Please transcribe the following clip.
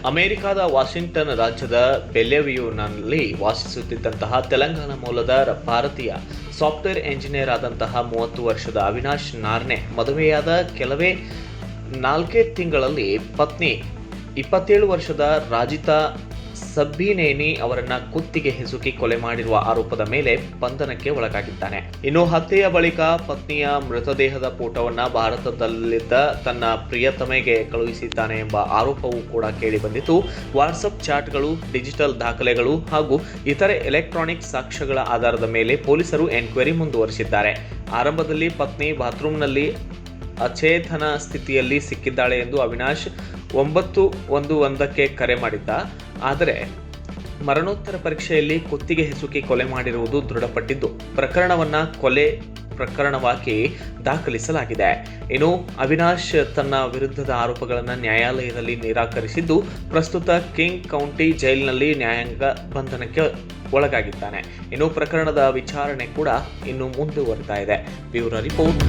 ಅಮೆರಿಕದ ವಾಷಿಂಗ್ಟನ್ ರಾಜ್ಯದ ಬೆಲ್ಲೆವ್ಯೂನಲ್ಲಿ ವಾಸಿಸುತ್ತಿದ್ದಂತಹ ತೆಲಂಗಾಣ ಮೂಲದ ಭಾರತೀಯ ಸಾಫ್ಟ್ವೇರ್ ಎಂಜಿನಿಯರ್ ಆದಂತಹ 30 ವರ್ಷದ ಅವಿನಾಶ್ ನಾರ್ನೆ ಮದುವೆಯಾದ ಕೆಲವೇ 4 ತಿಂಗಳಲ್ಲಿ ಪತ್ನಿ 27 ವರ್ಷದ ರಾಜಿತಾ ಸಬ್ಬಿನೇನಿ ಅವರನ್ನ ಕುತ್ತಿಗೆ ಹಿಸುಕಿ ಕೊಲೆ ಮಾಡಿರುವ ಆರೋಪದ ಮೇಲೆ ಬಂಧನಕ್ಕೆ ಒಳಗಾಗಿದ್ದಾನೆ. ಇನ್ನು ಹತ್ಯೆಯ ಬಳಿಕ ಪತ್ನಿಯ ಮೃತದೇಹದ ಫೋಟೋವನ್ನ ಭಾರತದಲ್ಲಿದ್ದ ತನ್ನ ಪ್ರಿಯತಮೆಗೆ ಕಳುಹಿಸಿದ್ದಾನೆ ಎಂಬ ಆರೋಪವೂ ಕೂಡ ಕೇಳಿಬಂದಿತ್ತು. ವಾಟ್ಸಪ್ ಚಾಟ್ಗಳು, ಡಿಜಿಟಲ್ ದಾಖಲೆಗಳು ಹಾಗೂ ಇತರೆ ಎಲೆಕ್ಟ್ರಾನಿಕ್ ಸಾಕ್ಷ್ಯಗಳ ಆಧಾರದ ಮೇಲೆ ಪೊಲೀಸರು ಎನ್ಕ್ವೈರಿ ಮುಂದುವರಿಸಿದ್ದಾರೆ. ಆರಂಭದಲ್ಲಿ ಪತ್ನಿ ಬಾತ್ರೂಮ್ನಲ್ಲಿ ಅಚೇತನ ಸ್ಥಿತಿಯಲ್ಲಿ ಸಿಕ್ಕಿದ್ದಾಳೆ ಎಂದು ಅವಿನಾಶ್ 911ಕ್ಕೆ ಕರೆ ಮಾಡಿದ್ದ. ಆದರೆ ಮರಣೋತ್ತರ ಪರೀಕ್ಷೆಯಲ್ಲಿ ಕುತ್ತಿಗೆ ಹಿಸುಕಿ ಕೊಲೆ ಮಾಡಿರುವುದು ದೃಢಪಟ್ಟಿದ್ದು ಪ್ರಕರಣವನ್ನ ಕೊಲೆ ಪ್ರಕರಣವಾಗಿ ದಾಖಲಿಸಲಾಗಿದೆ. ಇನ್ನು ಅವಿನಾಶ್ ತನ್ನ ವಿರುದ್ಧದ ಆರೋಪಗಳನ್ನು ನ್ಯಾಯಾಲಯದಲ್ಲಿ ನಿರಾಕರಿಸಿದ್ದು ಪ್ರಸ್ತುತ ಕಿಂಗ್ ಕೌಂಟಿ ಜೈಲಿನಲ್ಲಿ ನ್ಯಾಯಾಂಗ ಬಂಧನಕ್ಕೆ ಒಳಗಾಗಿದ್ದಾನೆ. ಇನ್ನು ಪ್ರಕರಣದ ವಿಚಾರಣೆ ಕೂಡ ಇನ್ನು ಮುಂದುವರಿತಾ ಇದೆ. Bureau report.